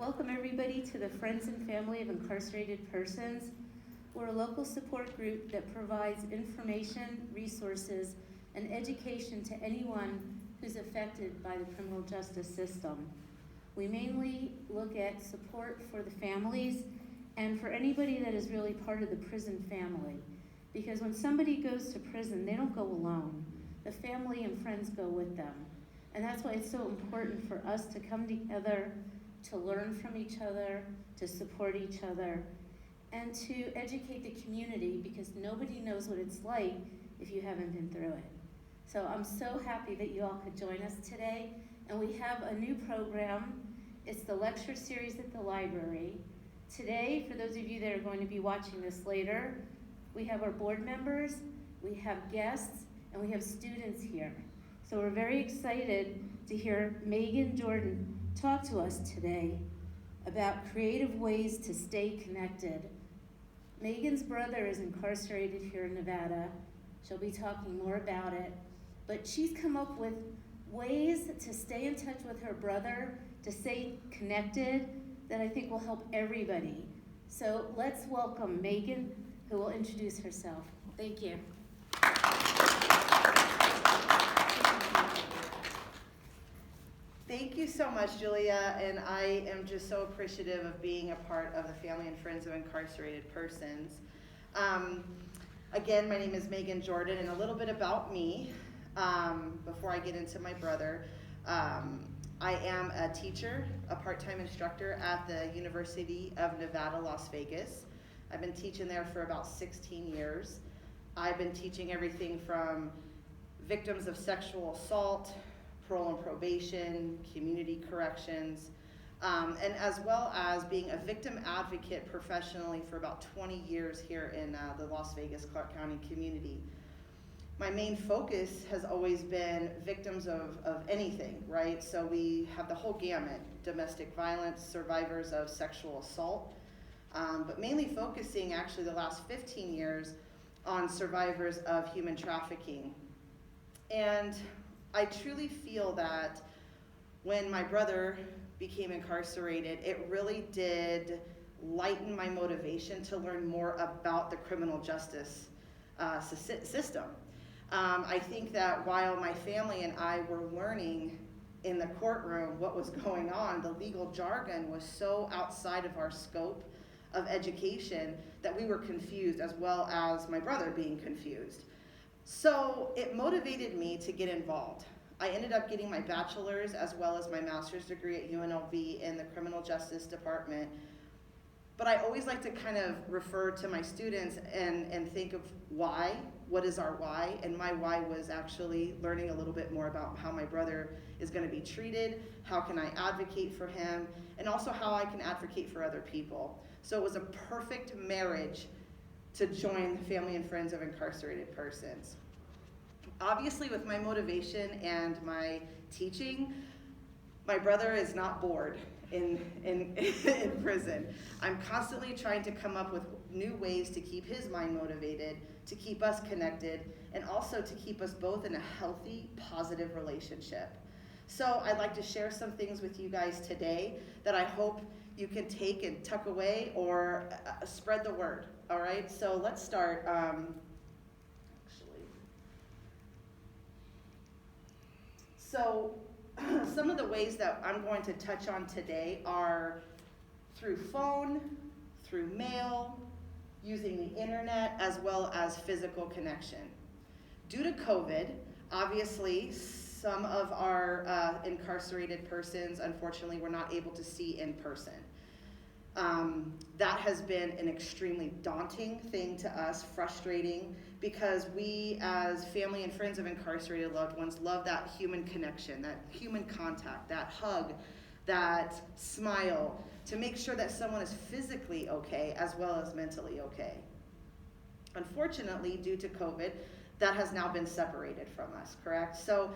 Welcome everybody to the Friends and Family of Incarcerated Persons. We're a local support group that provides information, resources, and education to anyone who's affected by the criminal justice system. We mainly look at support for the families and for anybody that is really part of the prison family. Because when somebody goes to prison, they don't go alone. The family and friends go with them. And that's why it's so important for us to come together, to learn from each other, to support each other, and to educate the community, because nobody knows what it's like if you haven't been through it. So I'm so happy that you all could join us today. And we have a new program. It's the lecture series at the library. Today, for those of you that are going to be watching this later, we have our board members, we have guests, and we have students here. So we're very excited to hear Megan Jordan talk to us today about creative ways to stay connected. Megan's brother is incarcerated here in Nevada. She'll be talking more about it. But she's come up with ways to stay in touch with her brother, to stay connected, that I think will help everybody. So let's welcome Megan, who will introduce herself. Thank you. Thank you so much, Julia, and I am just so appreciative of being a part of the Family and Friends of Incarcerated Persons. Again, my name is Megan Jordan, and a little bit about me before I get into my brother. I am a teacher, a part-time instructor at the University of Nevada, Las Vegas. I've been teaching there for about 16 years. I've been teaching everything from victims of sexual assault, parole and probation, community corrections, and as well as being a victim advocate professionally for about 20 years here in the Las Vegas, Clark County community. My main focus has always been victims of anything, right? So we have the whole gamut: domestic violence, survivors of sexual assault, but mainly focusing actually the last 15 years on survivors of human trafficking. And I truly feel that when my brother became incarcerated, it really did lighten my motivation to learn more about the criminal justice system. I think that while my family and I were learning in the courtroom what was going on, the legal jargon was so outside of our scope of education that we were confused, as well as my brother being confused. So it motivated me to get involved. I ended up getting my bachelor's as well as my master's degree at UNLV in the criminal justice department. But I always like to kind of refer to my students and think of why. What is our why? And my why was actually learning a little bit more about how my brother is going to be treated, how can I advocate for him, and also how I can advocate for other people. So it was a perfect marriage to join the Family and Friends of Incarcerated Persons. Obviously, with my motivation and my teaching, my brother is not bored in prison. I'm constantly trying to come up with new ways to keep his mind motivated, to keep us connected, and also to keep us both in a healthy, positive relationship. So I'd like to share some things with you guys today that I hope you can take and tuck away or spread the word. All right, so let's start. So some of the ways that I'm going to touch on today are through phone, through mail, using the internet, as well as physical connection. Due to COVID, obviously, some of our incarcerated persons, unfortunately, were not able to see in person. That has been an extremely daunting thing to us, frustrating, because we as family and friends of incarcerated loved ones love that human connection, that human contact, that hug, that smile, to make sure that someone is physically okay as well as mentally okay. Unfortunately, due to COVID, that has now been separated from us, correct? So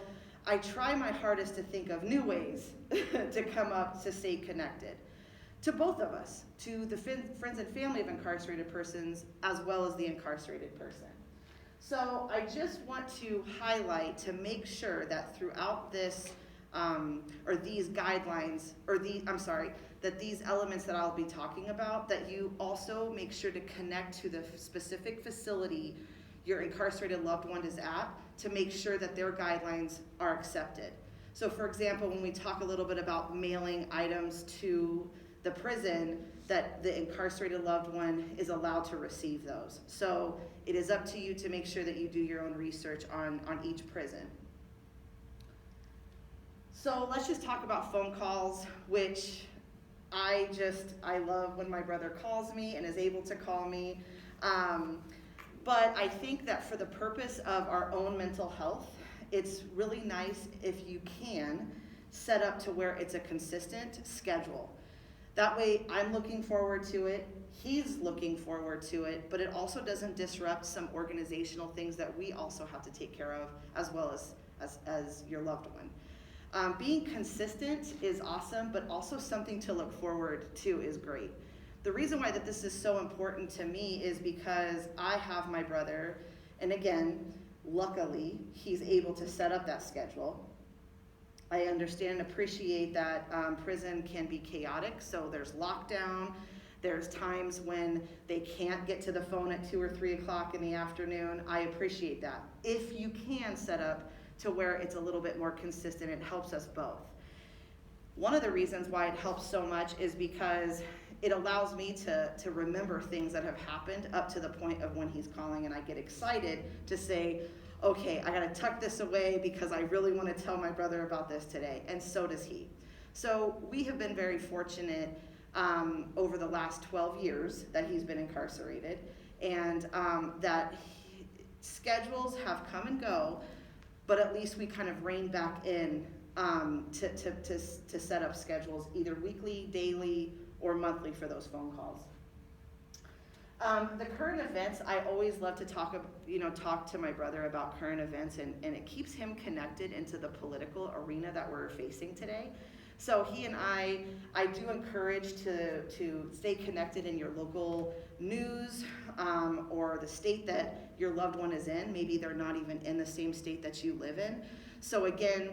I try my hardest to think of new ways to come up to stay connected to both of us, to the friends and family of incarcerated persons, as well as the incarcerated person. So I just want to highlight, to make sure that throughout this or these guidelines, or that these elements that I'll be talking about, that you also make sure to connect to the specific facility your incarcerated loved one is at to make sure that their guidelines are accepted. So for example, when we talk a little bit about mailing items to the prison, that the incarcerated loved one is allowed to receive those. So it is up to you to make sure that you do your own research on each prison. So let's just talk about phone calls, which I love when my brother calls me and is able to call me. But I think that for the purpose of our own mental health, it's really nice if you can set up to where it's a consistent schedule. That way I'm looking forward to it, he's looking forward to it, but it also doesn't disrupt some organizational things that we also have to take care of, as well as your loved one. Being consistent is awesome, but also something to look forward to is great. The reason why that this is so important to me is because I have my brother, and again, luckily, he's able to set up that schedule. I understand and appreciate that prison can be chaotic, so there's lockdown, there's times when they can't get to the phone at 2 or 3 o'clock in the afternoon. I appreciate that. If you can set up to where it's a little bit more consistent, it helps us both. One of the reasons why it helps so much is because it allows me to remember things that have happened up to the point of when he's calling, and I get excited to say, okay, I gotta tuck this away because I really wanna tell my brother about this today, and so does he. So we have been very fortunate over the last 12 years that he's been incarcerated, and that schedules have come and go, but at least we kind of rein back in to set up schedules, either weekly, daily, or monthly for those phone calls. The current events, I always love to talk to my brother about current events, and it keeps him connected into the political arena that we're facing today. So he and I do encourage to stay connected in your local news or the state that your loved one is in. Maybe they're not even in the same state that you live in. So again,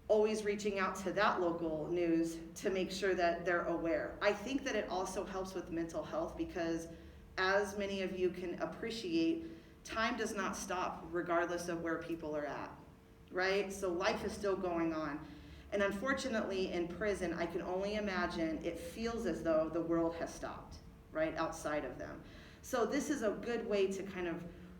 always reaching out to that local news to make sure that they're aware. I think that it also helps with mental health because, as many of you can appreciate, time does not stop regardless of where people are at, right? So life is still going on. And unfortunately, in prison, I can only imagine it feels as though the world has stopped, right, outside of them. So this is a good way to kind of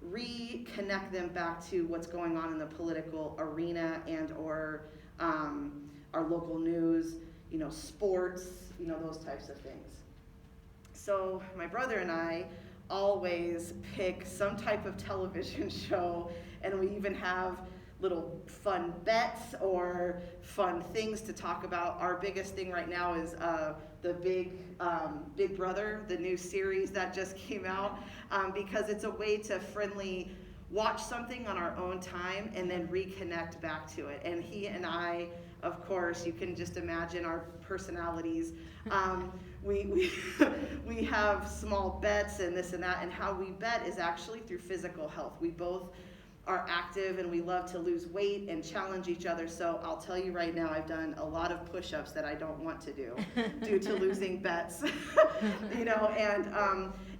reconnect them back to what's going on in the political arena and or our local news, sports, those types of things. So my brother and I always pick some type of television show, and we even have little fun bets or fun things to talk about. Our biggest thing right now is the Big Brother, the new series that just came out, because it's a way to friendly watch something on our own time and then reconnect back to it. And he and I, of course, you can just imagine our personalities. We have small bets and this and that, and how we bet is actually through physical health. We both are active and we love to lose weight and challenge each other. So I'll tell you right now, I've done a lot of push-ups that I don't want to do due to losing bets,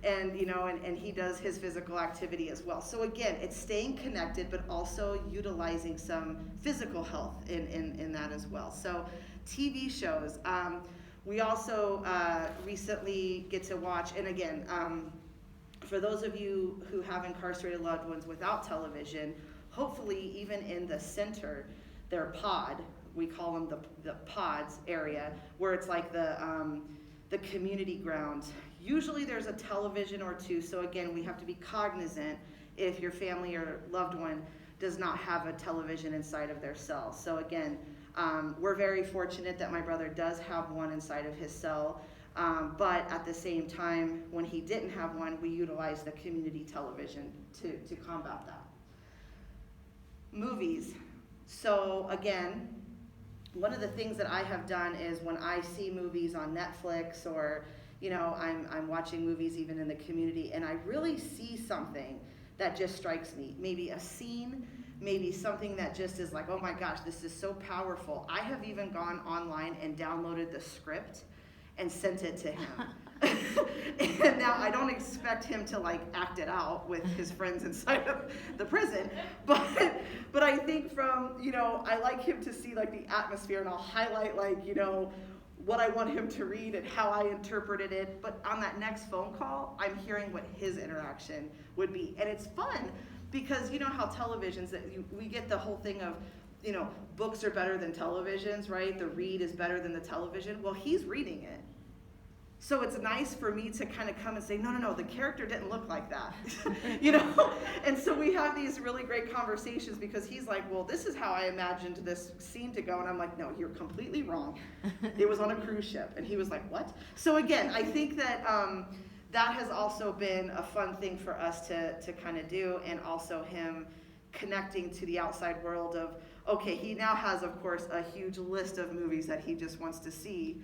and he does his physical activity as well. So again, it's staying connected, but also utilizing some physical health in that as well. So TV shows, we also recently get to watch, and again, for those of you who have incarcerated loved ones without television, hopefully even in the center, their pod, we call them the pods area, where it's like the community grounds. Usually there's a television or two, so again, we have to be cognizant if your family or loved one does not have a television inside of their cell. So again, we're very fortunate that my brother does have one inside of his cell. But at the same time, when he didn't have one, we utilized the community television to combat that. Movies. So again, one of the things that I have done is when I see movies on Netflix or, I'm watching movies even in the community, and I really see something that just strikes me. Maybe a scene maybe something that just is like, oh my gosh, this is so powerful. I have even gone online and downloaded the script and sent it to him. And now I don't expect him to like act it out with his friends inside of the prison, but I think from, I like him to see like the atmosphere, and I'll highlight like, what I want him to read and how I interpreted it. But on that next phone call, I'm hearing what his interaction would be. And it's fun because you know how televisions, we get the whole thing of, books are better than televisions, right? The read is better than the television. Well, he's reading it. So it's nice for me to kind of come and say, no, the character didn't look like that, And so we have these really great conversations because he's like, well, this is how I imagined this scene to go. And I'm like, no, you're completely wrong. It was on a cruise ship. And he was like, what? So again, I think that that has also been a fun thing for us to kind of do, and also him connecting to the outside world of, okay, he now has, of course, a huge list of movies that he just wants to see.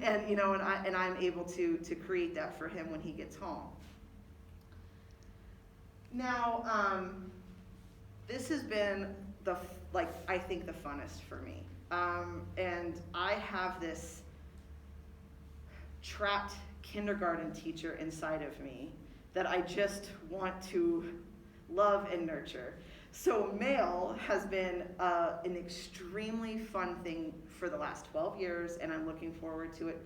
And I'm able to create that for him when he gets home. Now, this has been I think the funnest for me. And I have this trapped kindergarten teacher inside of me that I just want to love and nurture. So mail has been an extremely fun thing for the last 12 years, and I'm looking forward to it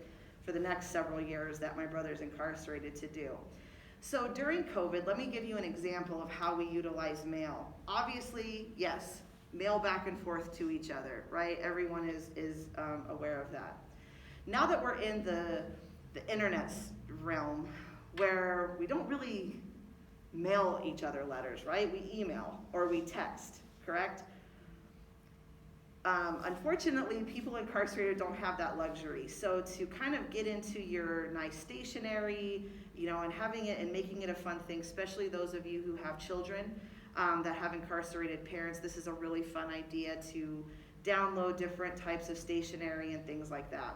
for the next several years that my brother's incarcerated to do. So during COVID, let me give you an example of how we utilize mail. Obviously, yes, mail back and forth to each other, right? Everyone is aware of that. Now that we're in the internet's realm, where we don't really mail each other letters, right? We email or we text, correct? Unfortunately, people incarcerated don't have that luxury. So to kind of get into your nice stationery, and having it and making it a fun thing, especially those of you who have children that have incarcerated parents, this is a really fun idea to download different types of stationery and things like that.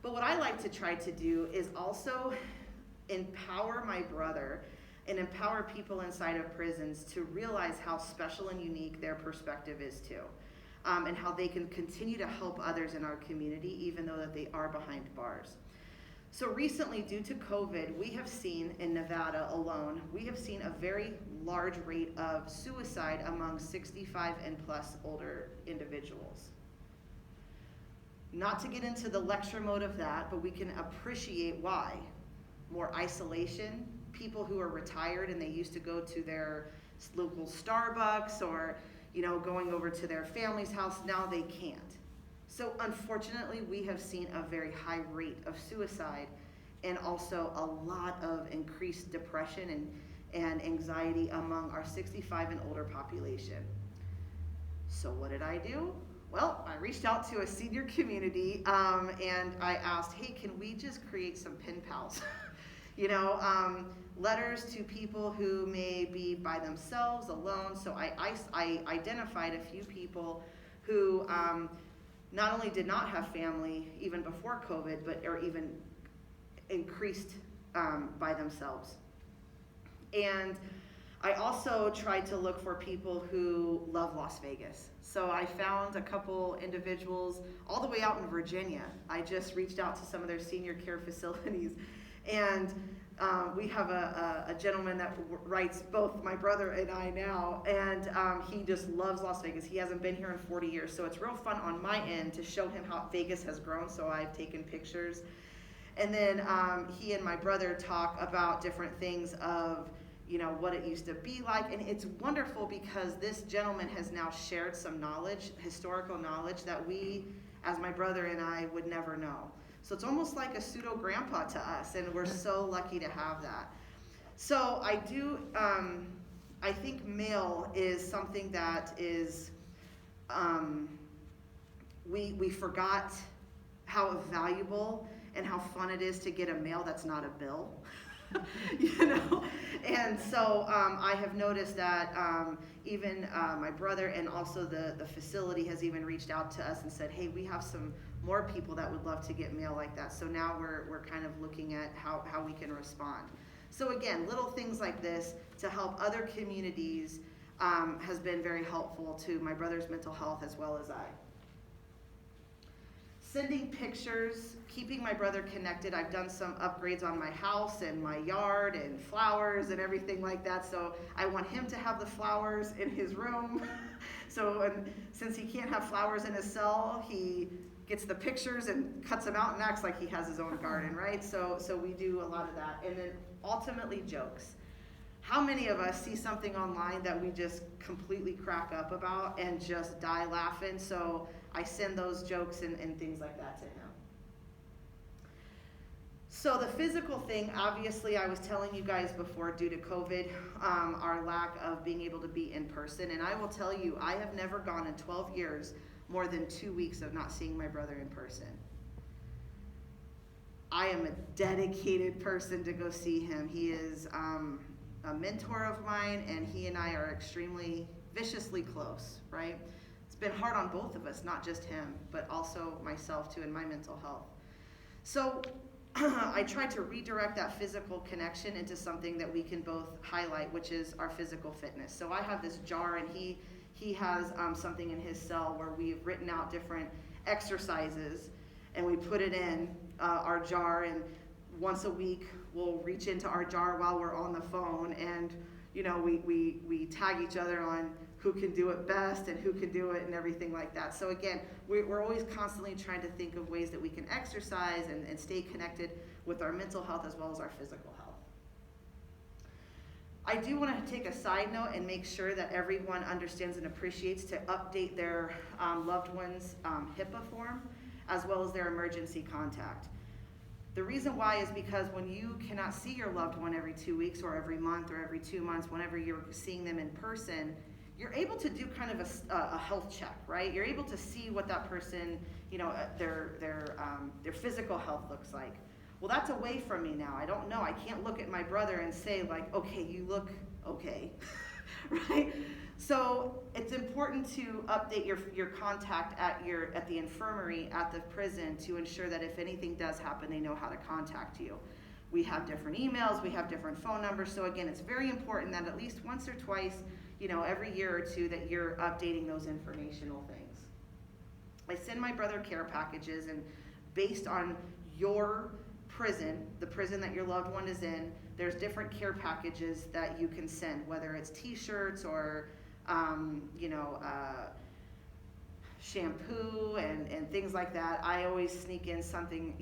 But what I like to try to do is also empower my brother and empower people inside of prisons to realize how special and unique their perspective is too. And how they can continue to help others in our community, even though that they are behind bars. So recently, due to COVID, we have seen in Nevada alone, we have seen a very large rate of suicide among 65 and plus older individuals. Not to get into the lecture mode of that, but we can appreciate why. More isolation, people who are retired and they used to go to their local Starbucks or going over to their family's house, now they can't. So unfortunately, we have seen a very high rate of suicide and also a lot of increased depression and anxiety among our 65 and older population. So what did I do? Well, I reached out to a senior community and I asked, hey, can we just create some pen pals? Letters to people who may be by themselves, alone. So I identified a few people who not only did not have family even before COVID, but are even increased by themselves. And I also tried to look for people who love Las Vegas. So I found a couple individuals all the way out in Virginia. I just reached out to some of their senior care facilities. And we have a gentleman that writes both my brother and I now, and he just loves Las Vegas. He hasn't been here in 40 years, so it's real fun on my end to show him how Vegas has grown, so I've taken pictures. And then he and my brother talk about different things of, what it used to be like, and it's wonderful because this gentleman has now shared some knowledge, historical knowledge, that we, as my brother and I, would never know. So it's almost like a pseudo grandpa to us, and we're so lucky to have that. So I think mail is something that is, we forgot how valuable and how fun it is to get a mail that's not a bill. And so I have noticed that even my brother and also the facility has even reached out to us and said, hey, we have some more people that would love to get mail like that. So now we're kind of looking at how we can respond. So again, little things like this to help other communities has been very helpful to my brother's mental health as well as I. Sending pictures, keeping my brother connected. I've done some upgrades on my house and my yard and flowers and everything like that. So I want him to have the flowers in his room. And since he can't have flowers in his cell, he gets the pictures and cuts them out and acts like he has his own garden, right? So we do a lot of that. And then ultimately jokes. How many of us see something online that we just completely crack up about and just die laughing? So I send those jokes and things like that to him. So the physical thing, obviously, I was telling you guys before, due to COVID, our lack of being able to be in person. And I will tell you, I have never gone in 12 years more than 2 weeks of not seeing my brother in person. I am a dedicated person to go see him. He is a mentor of mine, and he and I are extremely viciously close, right? It's been hard on both of us, not just him, but also myself too, and my mental health. So I tried to redirect that physical connection into something that we can both highlight, which is our physical fitness. So I have this jar, and he has something in his cell where we've written out different exercises, and we put it in our jar, and once a week we'll reach into our jar while we're on the phone, and we tag each other on who can do it best and who can do it and everything like that. So again, we're always constantly trying to think of ways that we can exercise and stay connected with our mental health as well as our physical health. I do want to take a side note and make sure that everyone understands and appreciates to update their loved one's HIPAA form as well as their emergency contact. The reason why is because when you cannot see your loved one every 2 weeks or every month or every 2 months, whenever you're seeing them in person, you're able to do kind of a health check, right? You're able to see what that person, their physical health looks like. Well, that's away from me now. I don't know. I can't look at my brother and say like, okay, you look okay, right? So it's important to update your contact at the infirmary, at the prison, to ensure that if anything does happen, they know how to contact you. We have different emails, we have different phone numbers. So again, it's very important that at least once or twice, every year or two, that you're updating those informational things. I send my brother care packages, and based on your prison, the prison that your loved one is in, there's different care packages that you can send, whether it's t-shirts or shampoo and things like that. I always sneak in something,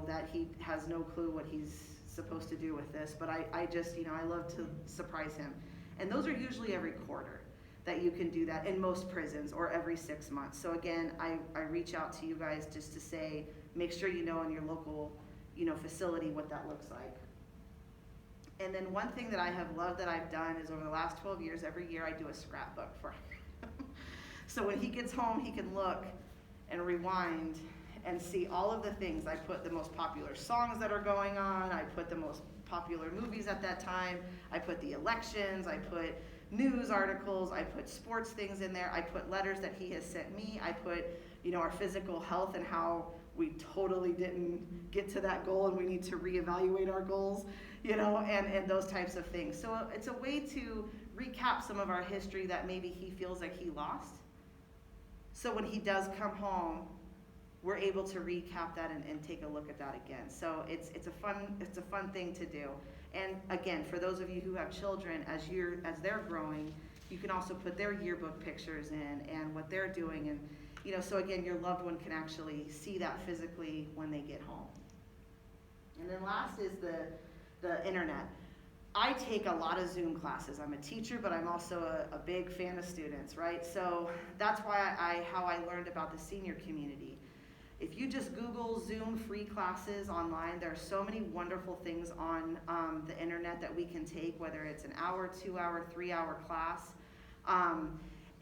that he has no clue what he's supposed to do with this, but I just, I love to surprise him. And those are usually every quarter that you can do that in most prisons, or every 6 months. So again, I reach out to you guys just to say, make sure you know in your local, facility what that looks like. And then one thing that I have loved that I've done is over the last 12 years, every year I do a scrapbook for him. So when he gets home, he can look and rewind and see all of the things. I put the most popular songs that are going on. I put the most popular movies at that time. I put the elections. I put news articles. I put sports things in there. I put letters that he has sent me. I put, our physical health and how we totally didn't get to that goal and we need to reevaluate our goals, and those types of things. So it's a way to recap some of our history that maybe he feels like he lost. So when he does come home, we're able to recap that and take a look at that again. So it's a fun thing to do. And again, for those of you who have children, as they're growing, you can also put their yearbook pictures in and what they're doing, and so again, your loved one can actually see that physically when they get home. And then last is the internet. I take a lot of Zoom classes. I'm a teacher, but I'm also a big fan of students, right? So that's why how I learned about the senior community. If you just Google Zoom free classes online, there are so many wonderful things on the internet that we can take, whether it's an hour, 2 hour, 3 hour class.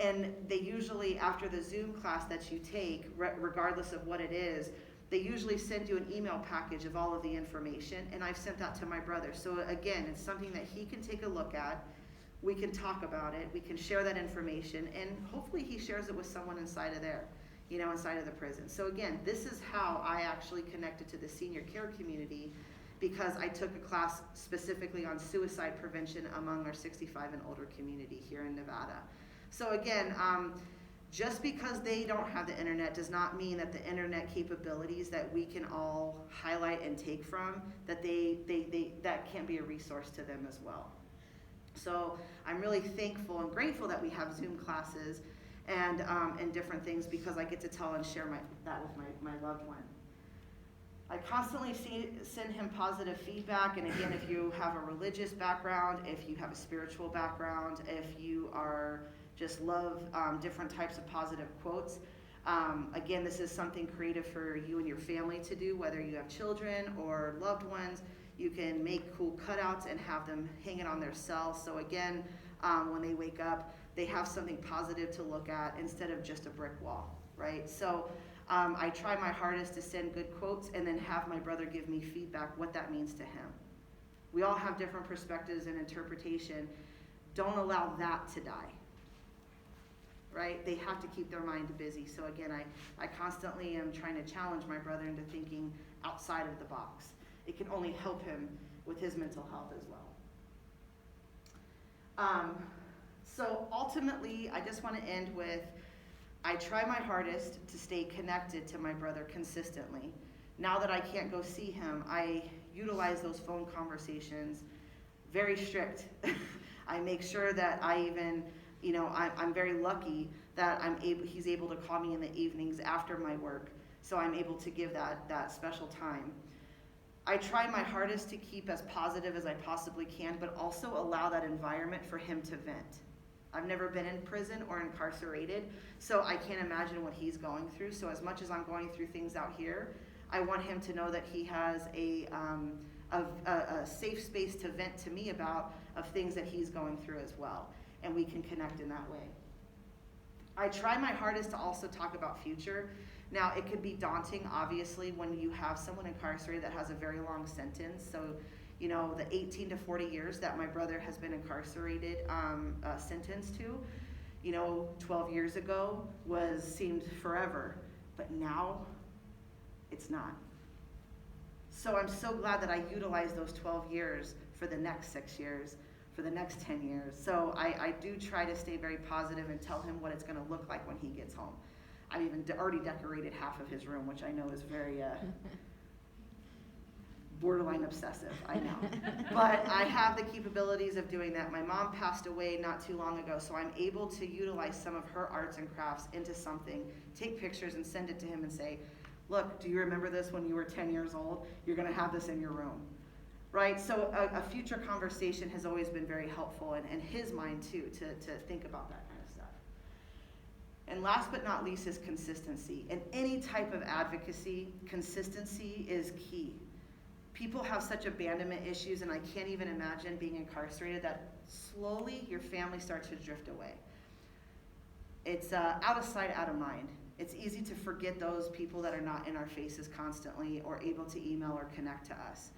And they usually, after the Zoom class that you take, regardless of what it is, they usually send you an email package of all of the information, and I've sent that to my brother. So again, it's something that he can take a look at. We can talk about it. We can share that information, and hopefully he shares it with someone inside of there, inside of the prison. So again, this is how I actually connected to the senior care community, because I took a class specifically on suicide prevention among our 65 and older community here in Nevada. So again, just because they don't have the internet does not mean that the internet capabilities that we can all highlight and take from, that that can't be a resource to them as well. So I'm really thankful and grateful that we have Zoom classes and different things, because I get to tell and share that with my loved one. I constantly send him positive feedback, and again, if you have a religious background, if you have a spiritual background, if you are just love different types of positive quotes. Again, this is something creative for you and your family to do, whether you have children or loved ones. You can make cool cutouts and have them hanging on their cell. So again, when they wake up, they have something positive to look at instead of just a brick wall, right? So I try my hardest to send good quotes and then have my brother give me feedback what that means to him. We all have different perspectives and interpretation. Don't allow that to die. Right? They have to keep their mind busy. So again, I constantly am trying to challenge my brother into thinking outside of the box. It can only help him with his mental health as well. So ultimately, I just want to end with, I try my hardest to stay connected to my brother consistently. Now that I can't go see him, I utilize those phone conversations, very strict. I make sure that I even, I'm very lucky that he's able to call me in the evenings after my work, so I'm able to give that special time. I try my hardest to keep as positive as I possibly can, but also allow that environment for him to vent. I've never been in prison or incarcerated, so I can't imagine what he's going through. So as much as I'm going through things out here, I want him to know that he has a safe space to vent to me about of things that he's going through as well, and we can connect in that way. I try my hardest to also talk about future. Now, it could be daunting, obviously, when you have someone incarcerated that has a very long sentence. So, the 18 to 40 years that my brother has been incarcerated, sentenced to, 12 years ago seemed forever, but now it's not. So I'm so glad that I utilized those 12 years for the next 6 years, for the next 10 years. So I do try to stay very positive and tell him what it's going to look like when he gets home. I've even already decorated half of his room, which I know is very borderline obsessive, I know. But I have the capabilities of doing that. My mom passed away not too long ago, so I'm able to utilize some of her arts and crafts into something, take pictures and send it to him and say, look, do you remember this when you were 10 years old? You're going to have this in your room. Right? So a future conversation has always been very helpful, and his mind too, to think about that kind of stuff. And last but not least is consistency. In any type of advocacy, consistency is key. People have such abandonment issues, and I can't even imagine being incarcerated, that slowly your family starts to drift away. It's out of sight, out of mind. It's easy to forget those people that are not in our faces constantly or able to email or connect to us.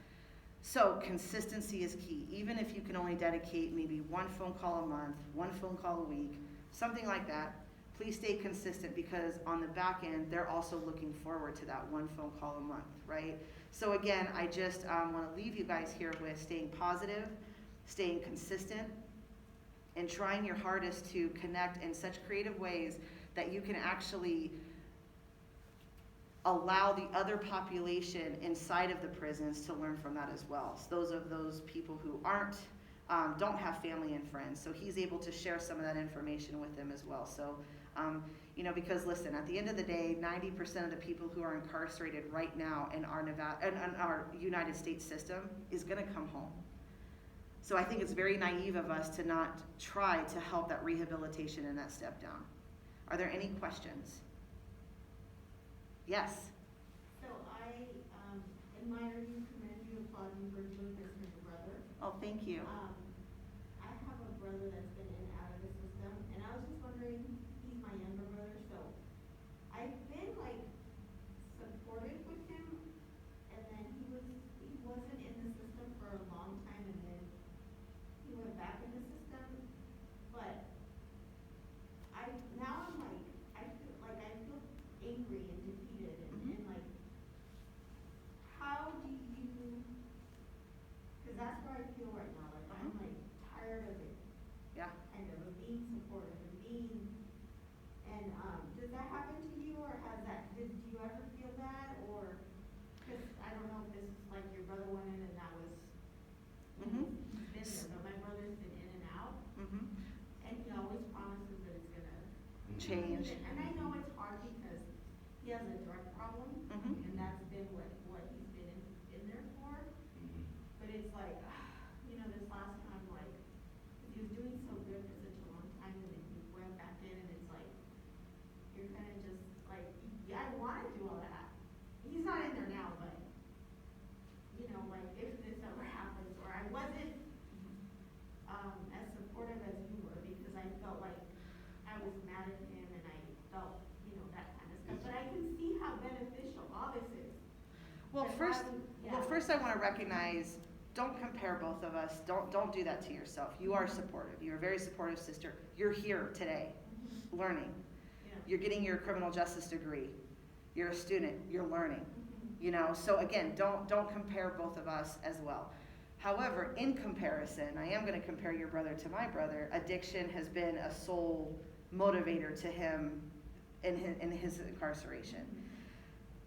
So consistency is key. Even if you can only dedicate maybe one phone call a month, one phone call a week, something like that, please stay consistent, because on the back end, they're also looking forward to that one phone call a month, right? So again, I just want to leave you guys here with staying positive, staying consistent, and trying your hardest to connect in such creative ways that you can actually allow the other population inside of the prisons to learn from that as well. So those people who don't have family and friends. So he's able to share some of that information with them as well. So, because listen, at the end of the day, 90% of the people who are incarcerated right now in our our United States system is going to come home. So I think it's very naive of us to not try to help that rehabilitation and that step down. Are there any questions? Yes. So I admire you, commend you, applaud you for doing this for your brother. Oh, thank you. I have a brother that's been in and out of the system, and I was just wondering, he's my younger brother, so I've been supportive with him, and then he wasn't in the system for a long time, and then he went back in the system, but I feel angry and defeated, and how do you change. And I know it's hard because he has a drug problem, Mhm. and that's been what he's been in there for. But it's like, this last time, like, he was doing so good for such a long time, and then he went back in, and it's like, you're kind of just like, yeah, I want to do all that. He's not in there now, but, like, if this ever happens, or I wasn't, as supportive as you were, because I felt like I was mad at him, and I felt, that kind of stuff. But I can see how beneficial all this is. Well, But first, yeah. I want to recognize, don't compare both of us. Don't do that to yourself. You are supportive. You're a very supportive sister. You're here today, learning. Yeah. You're getting your criminal justice degree. You're a student. You're learning. Mhm. So again, don't compare both of us as well. However, in comparison, I am going to compare your brother to my brother. Addiction has been a sole motivator to him in his incarceration.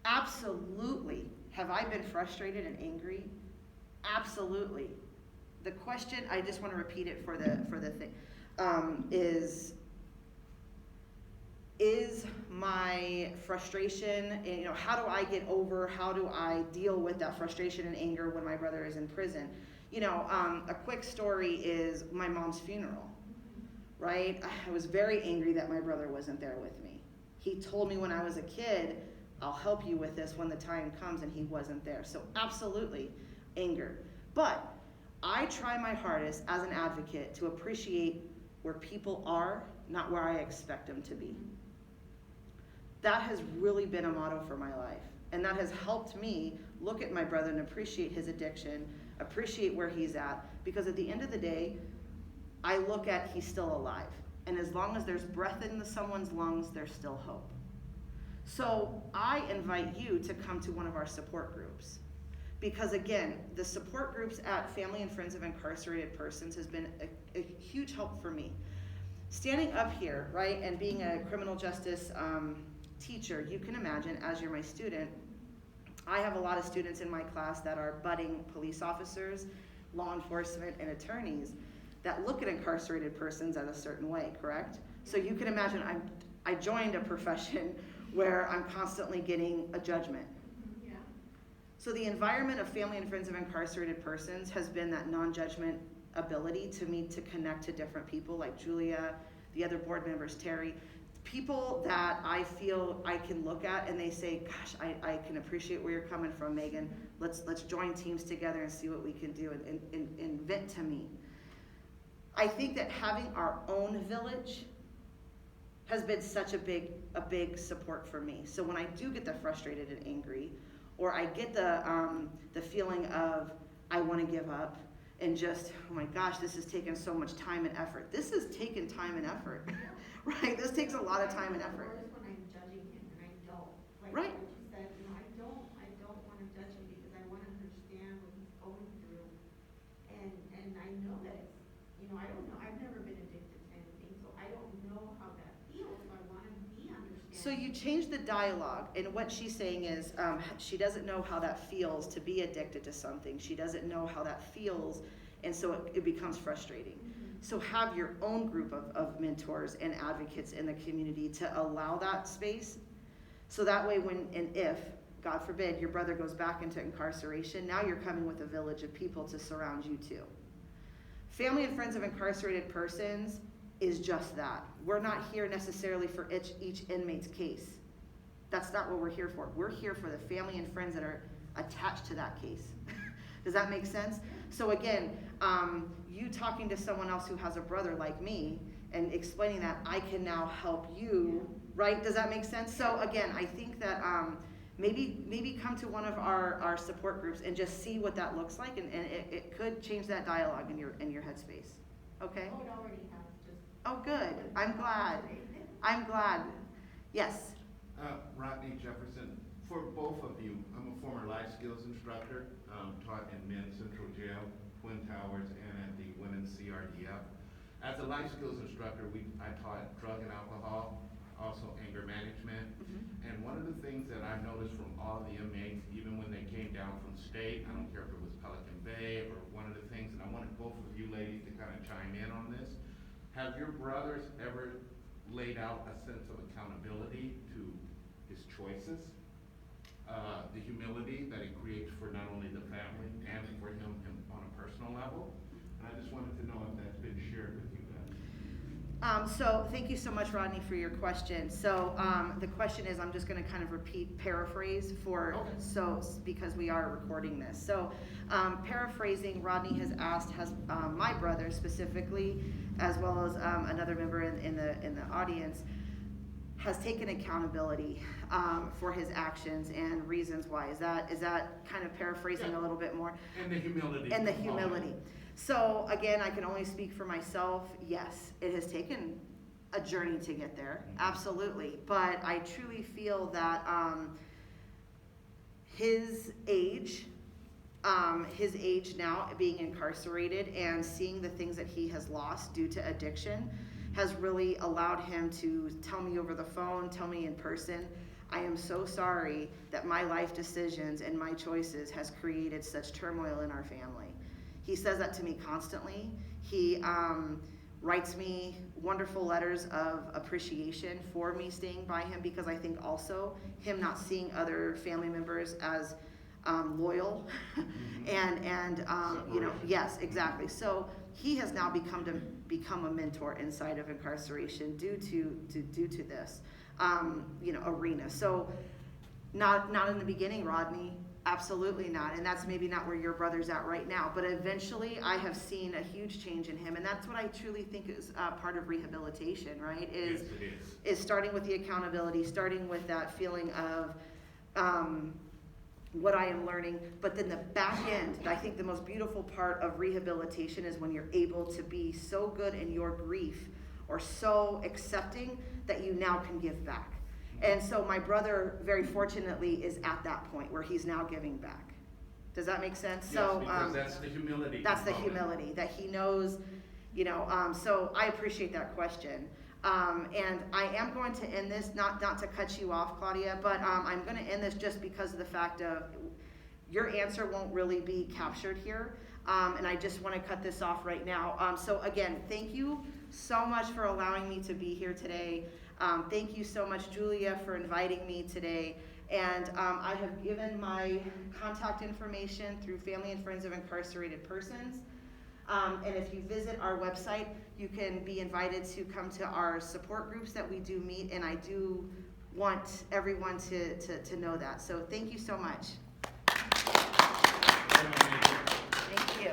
Absolutely. Have I been frustrated and angry? Absolutely. The question, I just want to repeat it for the thing, is my frustration, how do I get over, how do I deal with that frustration and anger when my brother is in prison? A quick story is my mom's funeral, right? I was very angry that my brother wasn't there with me. He told me when I was a kid, I'll help you with this when the time comes, and he wasn't there. So absolutely, anger. But I try my hardest as an advocate to appreciate where people are, not where I expect them to be. That has really been a motto for my life. And that has helped me look at my brother and appreciate his addiction, appreciate where he's at, because at the end of the day, I look at he's still alive. And as long as there's breath in someone's lungs, there's still hope. So I invite you to come to one of our support groups. Because again, the support groups at Family and Friends of Incarcerated Persons has been a huge help for me. Standing up here, right, and being a criminal justice teacher, you can imagine, as you're my student, I have a lot of students in my class that are budding police officers, law enforcement, and attorneys that look at incarcerated persons as a certain way, correct? So you can imagine I joined a profession where I'm constantly getting a judgment. Yeah. So the environment of Family and Friends of Incarcerated Persons has been that non-judgment ability to me to connect to different people like Julia, the other board members, Terry, people that I feel I can look at and they say, gosh, I can appreciate where you're coming from, Megan. Let's join teams together and see what we can do and vent to me. I think that having our own village has been such a big support for me. So when I do get the frustrated and angry, or I get the feeling of I want to give up and just, oh my gosh, this has taken so much time and effort. This has taken time and effort, right? This takes a lot of time and effort. Worse when I'm judging him, and I don't. Like Right. what you said, I don't want to judge him because I want to understand what he's going through, and I know that it's, I don't know. I've never been addicted to anything, so I don't know how that feels. So I want to be understanding. So you change the dialogue, and what she's saying is she doesn't know how that feels to be addicted to something. She doesn't know how that feels, and so it becomes frustrating. So have your own group of mentors and advocates in the community to allow that space. So that way when and if, God forbid, your brother goes back into incarceration, now you're coming with a village of people to surround you too. Family and Friends of Incarcerated Persons is just that. We're not here necessarily for each inmate's case. That's not what we're here for. We're here for the family and friends that are attached to that case. Does that make sense? So again, you talking to someone else who has a brother like me and explaining that I can now help you, right? Does that make sense? So again, I think that maybe come to one of our support groups and just see what that looks like, and it could change that dialogue in your headspace. Okay? Oh, it already has. Just. Oh, good. I'm glad. I'm glad. Yes. Rodney Jefferson, for both of you, I'm a former life skills instructor, taught in Men's Central Jail, Twin Towers, and at the Women's CRDF. As a life skills instructor, I taught drug and alcohol, also anger management. And one of the things that I've noticed from all of the inmates, even when they came down from state, I don't care if it was Pelican Bay or one of the things, and I wanted both of you ladies to kind of chime in on this. Have your brothers ever laid out a sense of accountability to his choices, the humility that it creates for not only the family and for him on a personal level. And I just wanted to know if that's been shared with you guys. So thank you so much, Rodney, for your question. So the question is, I'm just going to kind of paraphrase for, Okay. so because we are recording this. So paraphrasing, Rodney has asked, has my brother specifically, as well as another member in the audience, has taken accountability for his actions and reasons why. Is that kind of paraphrasing Yeah. a little bit more? And the humility. And the component. humility. So again, I can only speak for myself. Yes, it has taken a journey to get there, absolutely. But I truly feel that his age now, being incarcerated and seeing the things that he has lost due to addiction, has really allowed him to tell me over the phone, tell me in person, I am so sorry that my life decisions and my choices has created such turmoil in our family. He says that to me constantly. He writes me wonderful letters of appreciation for me staying by him, because I think also him not seeing other family members as loyal and you know, yes, exactly. So he has now become a mentor inside of incarceration due to this arena. So not in the beginning, Rodney. Absolutely not. And that's maybe not where your brother's at right now. But eventually I have seen a huge change in him. And that's what I truly think is part of rehabilitation, right? Yes, it Is starting with the accountability, starting with that feeling of what I am learning. But then the back end, I think the most beautiful part of rehabilitation is when you're able to be so good in your grief or so accepting that you now can give back. And so my brother, very fortunately, is at that point where he's now giving back. Does that make sense? Yes, So because that's the humility. that's the component. humility that he knows, so I appreciate that question. And I am going to end this, not to cut you off, Claudia, but I'm going to end this just because of the fact of your answer won't really be captured here. And I just want to cut this off right now. So again, thank you so much for allowing me to be here today. Thank you so much, Julia, for inviting me today. And I have given my contact information through Family and Friends of Incarcerated Persons. And if you visit our website, you can be invited to come to our support groups that we do meet. And I do want everyone to know that. So thank you so much.